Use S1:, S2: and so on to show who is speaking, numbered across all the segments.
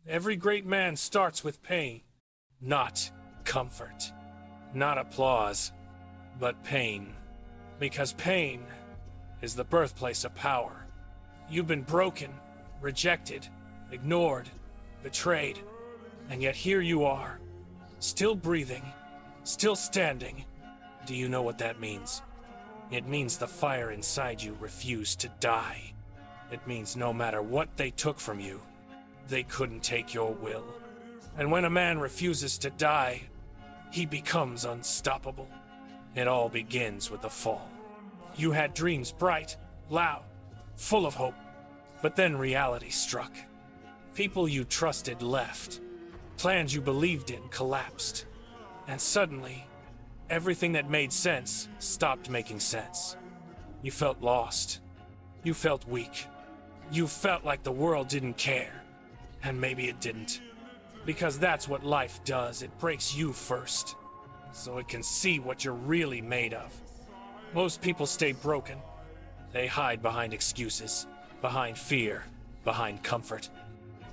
S1: Every great man starts with pain, not comfort, not applause, but pain. Because pain is the birthplace of power. You've been broken, rejected, ignored, betrayed, and yet here you are, still breathing, still standing. Do you know what that means? It means the fire inside you refused to die. It means no matter what they took from you, they couldn't take your will. And when a man refuses to die, he becomes unstoppable. It all begins with the fall. You had dreams bright, loud, full of hope, but then reality struck. People you trusted left. Plans you believed in collapsed. And suddenly, everything that made sense stopped making sense. You felt lost. You felt weak. You felt like the world didn't care. And maybe it didn't. Because that's what life does. It breaks you first, so it can see what you're really made of. Most people stay broken. They hide behind excuses, behind fear, behind comfort.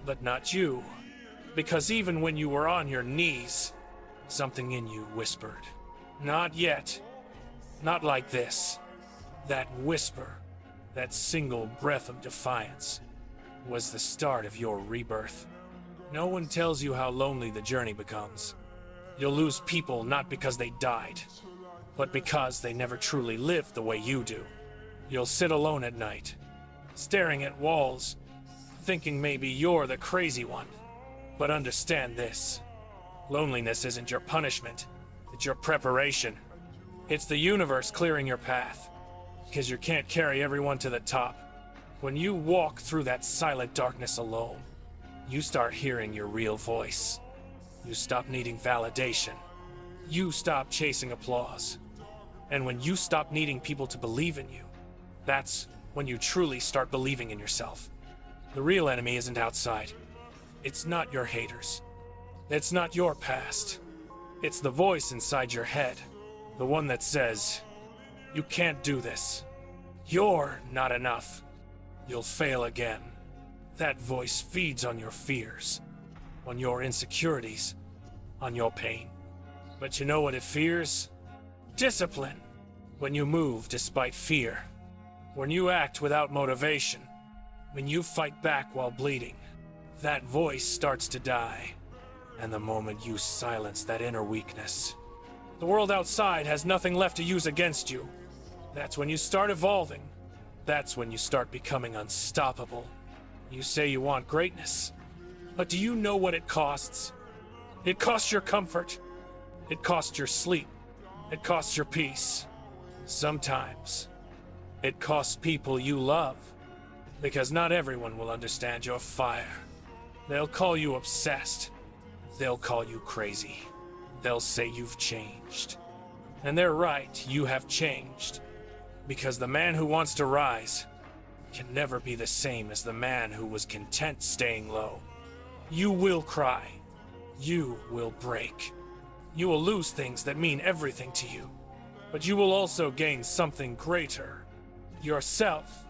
S1: But not you. Because even when you were on your knees, something in you whispered, "Not yet. Not like this." That whisper, that single breath of defiance, was the start of your rebirth. No one tells you how lonely the journey becomes. You'll lose people not because they died, but because they never truly lived the way you do. You'll sit alone at night, staring at walls, thinking maybe you're the crazy one. But understand this. Loneliness isn't your punishment. It's your preparation. It's the universe clearing your path. Because you can't carry everyone to the top. When you walk through that silent darkness alone, you start hearing your real voice. You stop needing validation. You stop chasing applause. And when you stop needing people to believe in you, that's when you truly start believing in yourself. The real enemy isn't outside. It's not your haters. It's not your past. It's the voice inside your head. The one that says, "You can't do this. You're not enough. You'll fail again." That voice feeds on your fears, on your insecurities, on your pain. But you know what it fears? Discipline. When you move despite fear. When you act without motivation. When you fight back while bleeding. That voice starts to die. And the moment you silence that inner weakness, the world outside has nothing left to use against you. That's when you start evolving. That's when you start becoming unstoppable. You say you want greatness, but do you know what it costs? It costs your comfort. It costs your sleep. It costs your peace. Sometimes, it costs people you love. Because not everyone will understand your fire. They'll call you obsessed. They'll call you crazy. They'll say you've changed. And they're right, you have changed. Because the man who wants to rise can never be the same as the man who was content staying low. You will cry. You will break. You will lose things that mean everything to you. But you will also gain something greater. Yourself.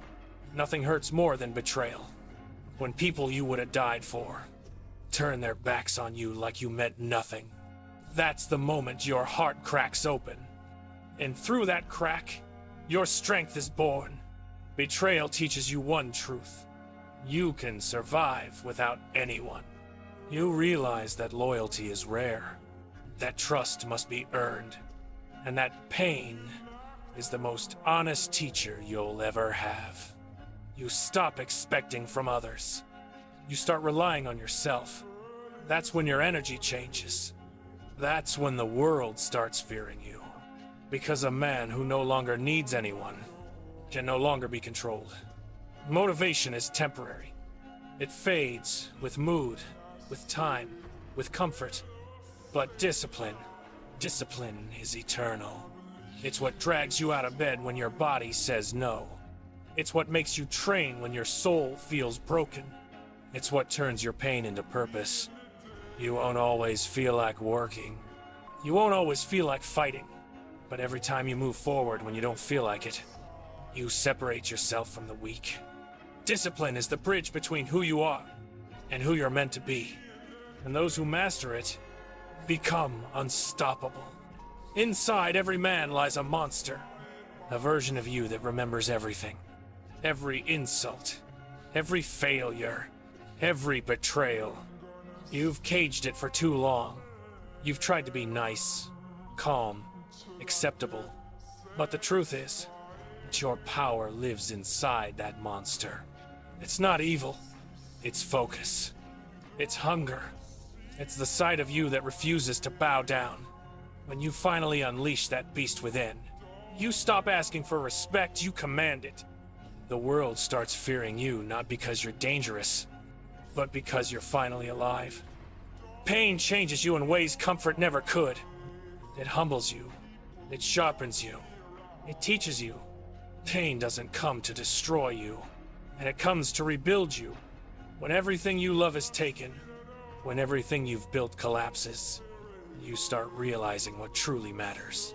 S1: Nothing hurts more than betrayal. When people you would have died for turn their backs on you like you meant nothing. That's the moment your heart cracks open. And through that crack, your strength is born. Betrayal teaches you one truth. You can survive without anyone. You realize that loyalty is rare. That trust must be earned. And that pain is the most honest teacher you'll ever have. You stop expecting from others. You start relying on yourself. That's when your energy changes. That's when the world starts fearing you. Because a man who no longer needs anyone can no longer be controlled. Motivation is temporary. It fades with mood, with time, with comfort. But discipline is eternal. It's what drags you out of bed when your body says no. It's what makes you train when your soul feels broken. It's what turns your pain into purpose. You won't always feel like working. You won't always feel like fighting. But every time you move forward when you don't feel like it, you separate yourself from the weak. Discipline is the bridge between who you are and who you're meant to be. And those who master it become unstoppable. Inside every man lies a monster, a version of you that remembers everything. Every insult, every failure, every betrayal. You've caged it for too long. You've tried to be nice, calm, acceptable. But the truth is that your power lives inside that monster. It's not evil. It's focus. It's hunger. It's the side of you that refuses to bow down. When you finally unleash that beast within, you stop asking for respect, you command it. The world starts fearing you, not because you're dangerous, but because you're finally alive. Pain changes you in ways comfort never could. It humbles you. It sharpens you. It teaches you. Pain doesn't come to destroy you, and it comes to rebuild you. When everything you love is taken, when everything you've built collapses, you start realizing what truly matters.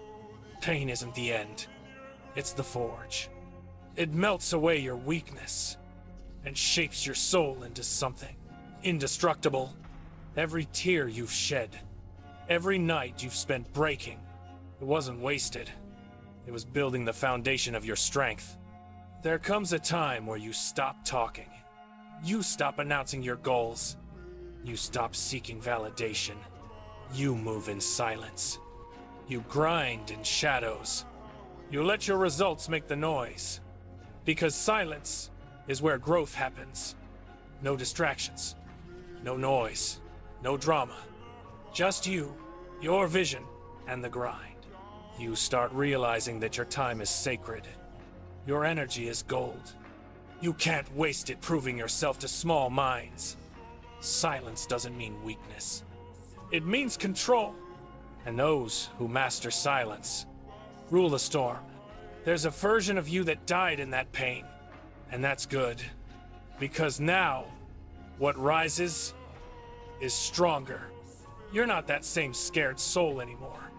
S1: Pain isn't the end. It's the forge. It melts away your weakness and shapes your soul into something indestructible. Every tear you've shed, every night you've spent breaking, it wasn't wasted. It was building the foundation of your strength. There comes a time where you stop talking. You stop announcing your goals. You stop seeking validation. You move in silence. You grind in shadows. You let your results make the noise. Because silence is where growth happens. No distractions. No noise. No drama. Just you, your vision, and the grind. You start realizing that your time is sacred. Your energy is gold. You can't waste it proving yourself to small minds. Silence doesn't mean weakness. It means control. And those who master silence rule the storm. There's a version of you that died in that pain. And that's good. Because now, what rises is stronger. You're not that same scared soul anymore.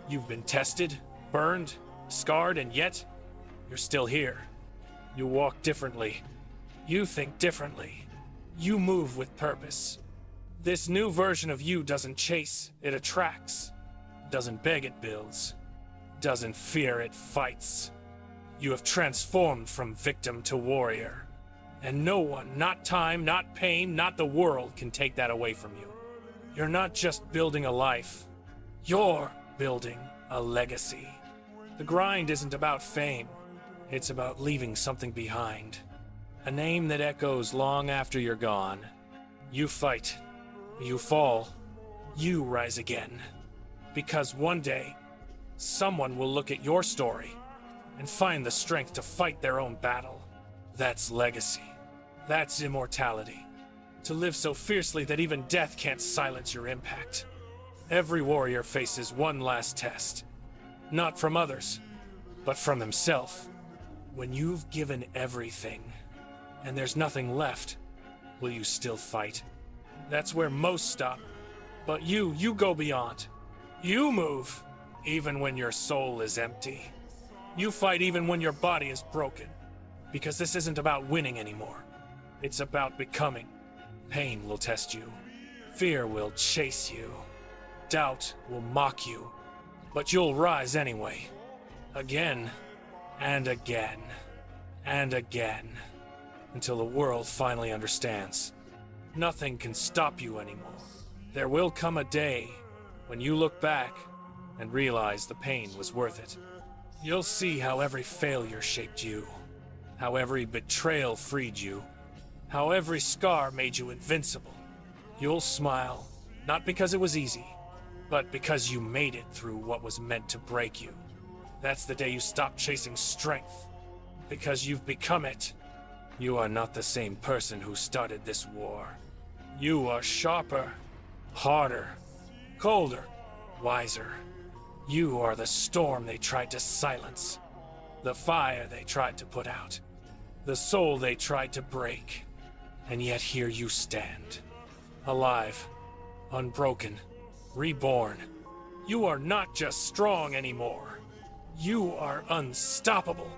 S1: You've been tested, burned, scarred, and yet, you're still here. You walk differently. You think differently. You move with purpose. This new version of you doesn't chase, it attracts. Doesn't beg, it builds. Doesn't fear, it fights. You have transformed from victim to warrior. And no one, not time, not pain, not the world, can take that away from you. You're not just building a life. You're building a legacy. The grind isn't about fame. It's about leaving something behind. A name that echoes long after you're gone. You fight. You fall. You rise again. Because one day, someone will look at your story and find the strength to fight their own battle. That's legacy. That's immortality. To live so fiercely that even death can't silence your impact. Every warrior faces one last test. Not from others, but from himself. When you've given everything, and there's nothing left, will you still fight? That's where most stop. But you go beyond. You move, even when your soul is empty. You fight even when your body is broken. Because this isn't about winning anymore. It's about becoming. Pain will test you. Fear will chase you. Doubt will mock you. But you'll rise anyway. Again, and again, and again. Until the world finally understands. Nothing can stop you anymore. There will come a day when you look back and realize the pain was worth it. You'll see how every failure shaped you. How every betrayal freed you. How every scar made you invincible. You'll smile, not because it was easy, but because you made it through what was meant to break you. That's the day you stop chasing strength, because you've become it. You are not the same person who started this war. You are sharper, harder, colder, wiser. You are the storm they tried to silence, the fire they tried to put out, the soul they tried to break. And yet here you stand, alive, unbroken, reborn. You are not just strong anymore. You are unstoppable.